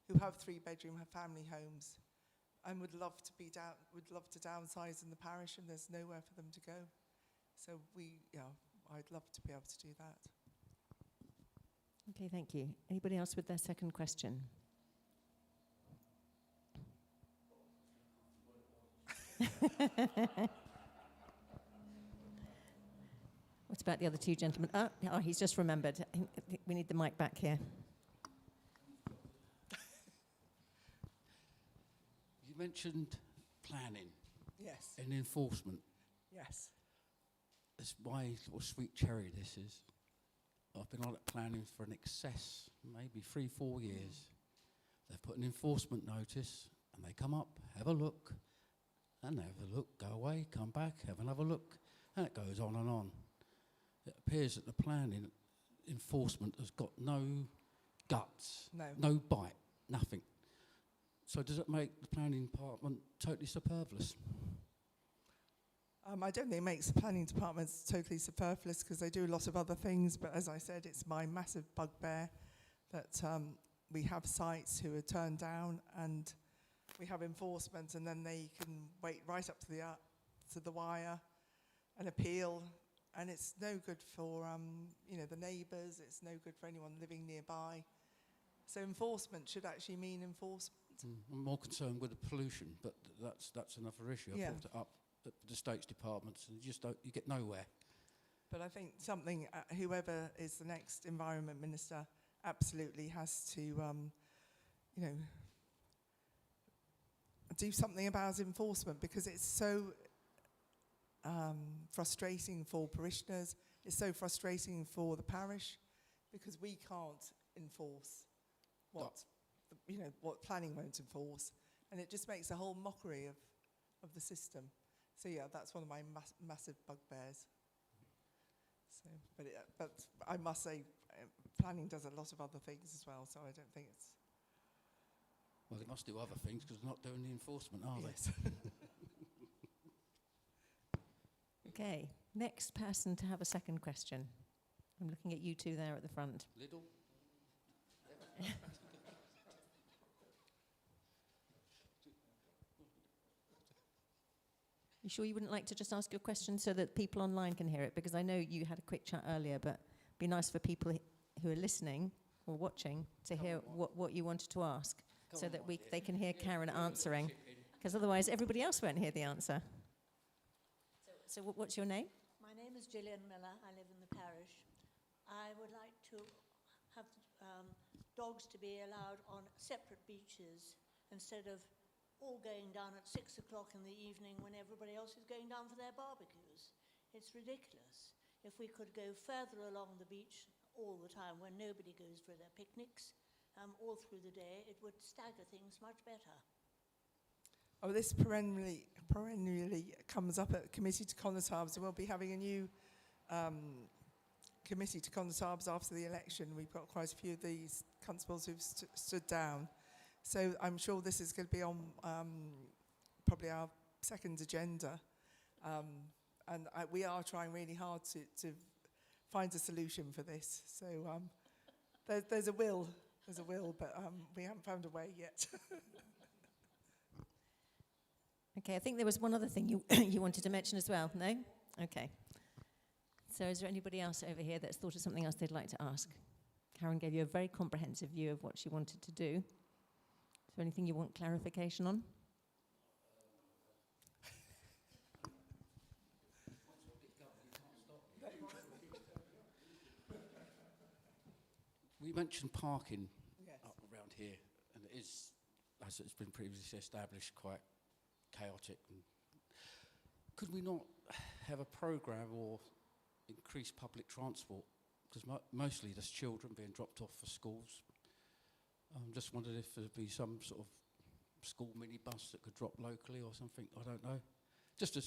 who have 3-bedroom family homes and would love to downsize in the parish, and there's nowhere for them to go. So I'd love to be able to do that. Okay, thank you. Anybody else with their second question? What about the other two gentlemen? Oh, he's just remembered. We need the mic back here. You mentioned planning Yes, and enforcement. yes. That's my little sweet cherry, this is. I've been on it planning for an excess, maybe 3-4 years. They've put an enforcement notice, and they come up, have a look, and they have a look, go away, come back, have another look, and it goes on and on. It appears that the planning enforcement has got no guts, no bite, nothing. So does it make the planning department totally superfluous? I don't think it makes the planning department totally superfluous because they do a lot of other things, but as I said, it's my massive bugbear that we have sites who are turned down and we have enforcement, and then they can wait right up to the wire and appeal, and it's no good for the neighbours, it's no good for anyone living nearby. So enforcement should actually mean enforcement. I'm more concerned with the pollution, but that's another issue. I brought it up at the States departments, and you get nowhere. But I think whoever is the next environment minister absolutely has to, do something about enforcement, because it's so frustrating for parishioners. It's so frustrating for the parish because we can't enforce what planning won't enforce, and it just makes a whole mockery of the system. So yeah, that's one of my massive bugbears. So, but I must say, planning does a lot of other things as well. So I don't think it's. Well, they must do other things because they're not doing the enforcement, are Yes. Okay, next person to have a second question. I'm looking at you two there at the front. Little. You sure you wouldn't like to just ask your question so that people online can hear it? Because I know you had a quick chat earlier, but it'd be nice for people who are listening or watching to hear what you wanted to ask, so that they can hear Karen answering. Because otherwise everybody else won't hear the answer. So what's your name? My name is Gillian Miller. I live in the parish. I would like to have dogs to be allowed on separate beaches instead of all going down at 6 o'clock in the evening when everybody else is going down for their barbecues. It's ridiculous. If we could go further along the beach all the time when nobody goes for their picnics, all through the day, it would stagger things much better. Oh, this perennially comes up at Committee to Connétable, and we'll be having a new Committee to Connétable after the election. We've got quite a few of these constables who've stood down. So I'm sure this is going to be on probably our second agenda. And we are trying really hard to find a solution for this. So there's a will, but we haven't found a way yet. Okay, I think there was one other thing you wanted to mention as well, no? Okay. So is there anybody else over here that's thought of something else they'd like to ask? Karen gave you a very comprehensive view of what she wanted to do. Is there anything you want clarification on? We mentioned parking Yes. up around here, and it is, as it's been previously established, quite chaotic. And could we not have a programme or increase public transport? Because mostly there's children being dropped off for schools. Just wondered if there'd be some sort of school minibus that could drop locally or something. I don't know. Just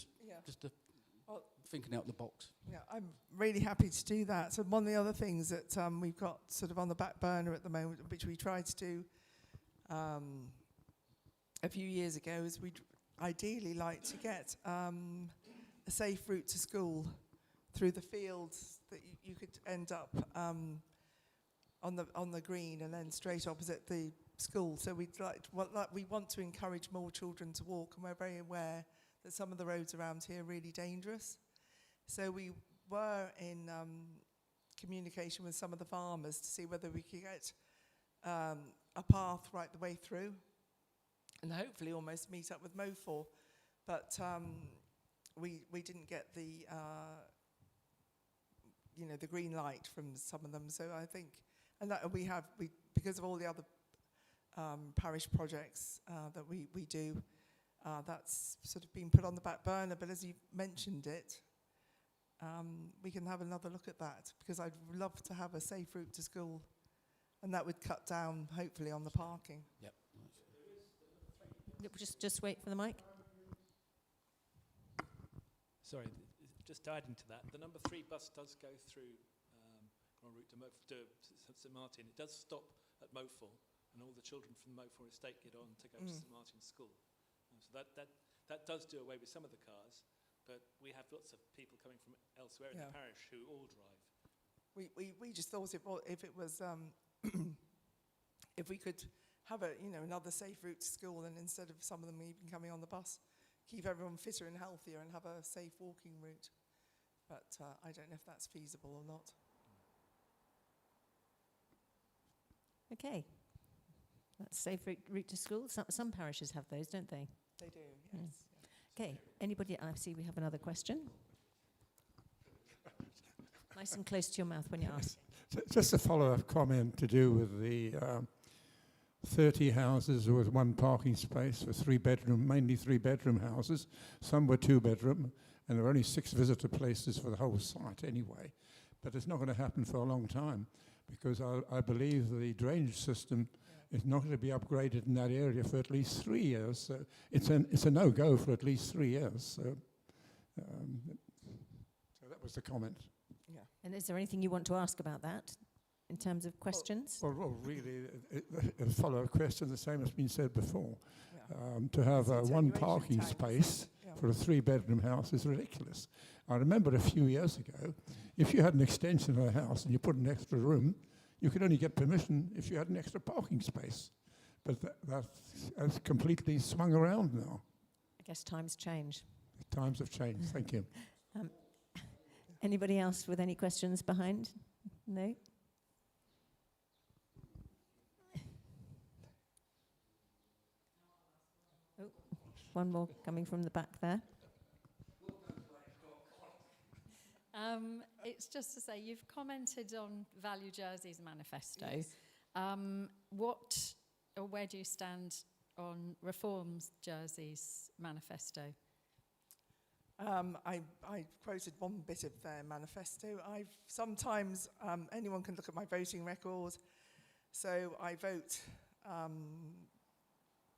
thinking out the box. Yeah, I'm really happy to do that. So one of the other things that we've got sort of on the back burner at the moment, which we tried to do a few years ago, is we'd ideally like to get a safe route to school through the fields that you could end up on the green and then straight opposite the school. So we want to encourage more children to walk, and we're very aware that some of the roads around here are really dangerous. So we were in communication with some of the farmers to see whether we could get a path right the way through and hopefully almost meet up with MOFOR. But we didn't get the the green light from some of them. So I think, and that we because of all the other parish projects that we do, that's sort of been put on the back burner. But as you mentioned it, we can have another look at that, because I'd love to have a safe route to school, and that would cut down hopefully on the parking. Yep. Just wait for the mic. Sorry, just adding to that, the number 3 bus does go through en route to St Martin. It does stop at MOFOR, and all the children from the MOFOR estate get on to go to St Martin's school. So that does do away with some of the cars, but we have lots of people coming from elsewhere in the parish who all drive. We just thought if it was if we could have another safe route to school, and instead of some of them even coming on the bus, keep everyone fitter and healthier and have a safe walking route. But I don't know if that's feasible or not. Okay. That's safe route to school. Some parishes have those, don't they? They do, yes. Okay. Anybody? I see we have another question. Nice and close to your mouth when you ask. Just a follow-up comment to do with the 30 houses with one parking space for mainly three-bedroom houses. Some were two-bedroom, and there were only 6 visitor places for the whole site anyway. But it's not going to happen for a long time, because I believe the drainage system is not going to be upgraded in that area for at least 3 years. So it's a no-go for at least 3 years. So that was the comment. Yeah. And is there anything you want to ask about that in terms of questions? Well, really, a follow-up question, the same as been said before. Yeah. To have It's one attenuation parking tanks. space Yeah. for a 3-bedroom house is ridiculous. I remember a few years ago, if you had an extension of a house and you put an extra room, you could only get permission if you had an extra parking space. But that's completely swung around now. I guess times change. Times have changed. Thank you. Anybody else with any questions behind? No? Oh, one more coming from the back there. It's just to say, you've commented on Value Jersey's manifesto. Yes. Where do you stand on Reform's Jersey's manifesto? I quoted one bit of their manifesto. Sometimes anyone can look at my voting record, so I vote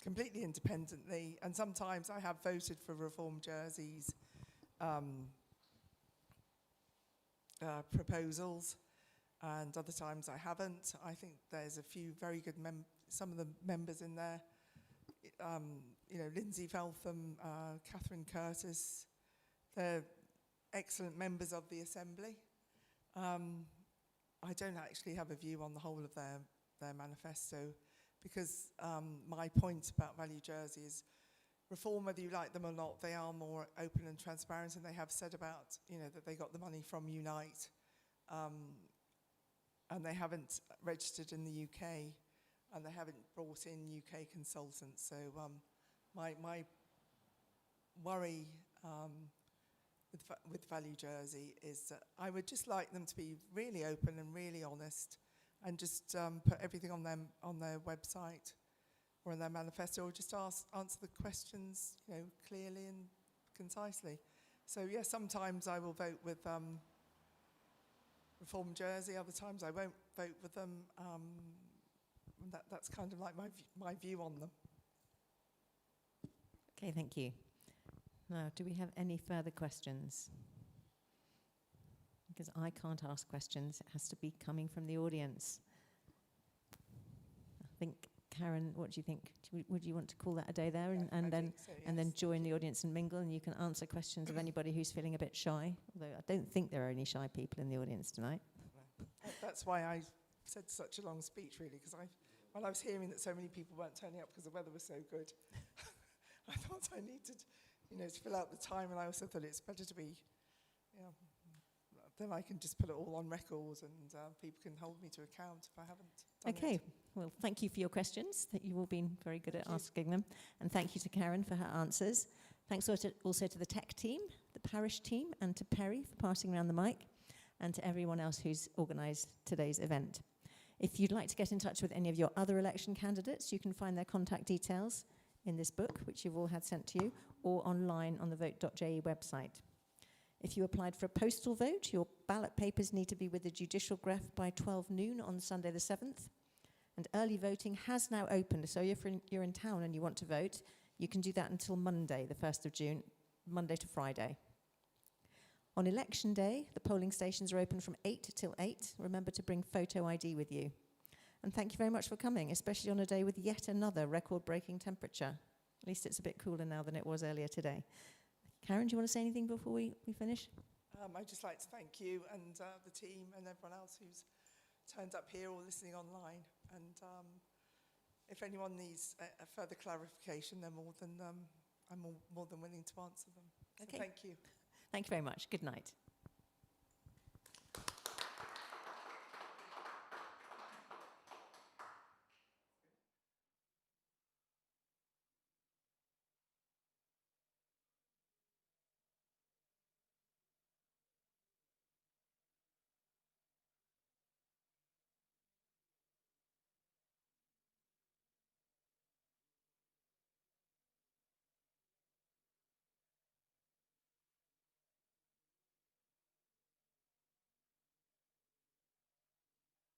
completely independently, and sometimes I have voted for Reform Jersey's proposals, and other times I haven't. I think there's a few very good some of the members in there, Lindsay Feltham, Catherine Curtis. They're excellent members of the Assembly. I don't actually have a view on the whole of their manifesto, because my point about Value Jersey is Reform, whether you like them or not, they are more open and transparent, and they have said about, that they got the money from Unite, and they haven't registered in the UK, and they haven't brought in UK consultants. So my worry with Value Jersey is that I would just like them to be really open and really honest, and just put everything on their website or in their manifesto, or just answer the questions, clearly and concisely. So, yeah, sometimes I will vote with Reform Jersey, other times I won't vote with them. That's kind of like my view on them. Okay, thank you. Now, do we have any further questions? Because I can't ask questions. It has to be coming from the audience. I think, Karen, what do you think? Would you want to call that a day there I and then think so, and then yes. join the audience and mingle, and you can answer questions of anybody who's feeling a bit shy? Although I don't think there are any shy people in the audience tonight. That's why I said such a long speech, really, because when I was hearing that so many people weren't turning up because the weather was so good, I thought I needed, to fill out the time, and I also thought it's better to be, then I can just put it all on record, and people can hold me to account if I haven't done Okay, it. well, thank you for your questions, that you've all been very good at asking them. And thank you to Karen for her answers. Thanks also to the tech team, the parish team, and to Perry for passing around the mic, and to everyone else who's organised today's event. If you'd like to get in touch with any of your other election candidates, you can find their contact details in this book, which you've all had sent to you, or online on the vote.je website. If you applied for a postal vote, your ballot papers need to be with the judicial graph by 12 noon on Sunday the 7th. And early voting has now opened, so if you're in town and you want to vote, you can do that until Monday, the 1st of June, Monday to Friday. On election day, the polling stations are open from 8 till 8. Remember to bring photo ID with you. And thank you very much for coming, especially on a day with yet another record-breaking temperature. At least it's a bit cooler now than it was earlier today. Karen, do you want to say anything before we finish? I'd just like to thank you and the team and everyone else who's turned up here or listening online. And if anyone needs a further clarification, I'm more than willing to answer them. So Okay. thank you. Thank you very much. Good night.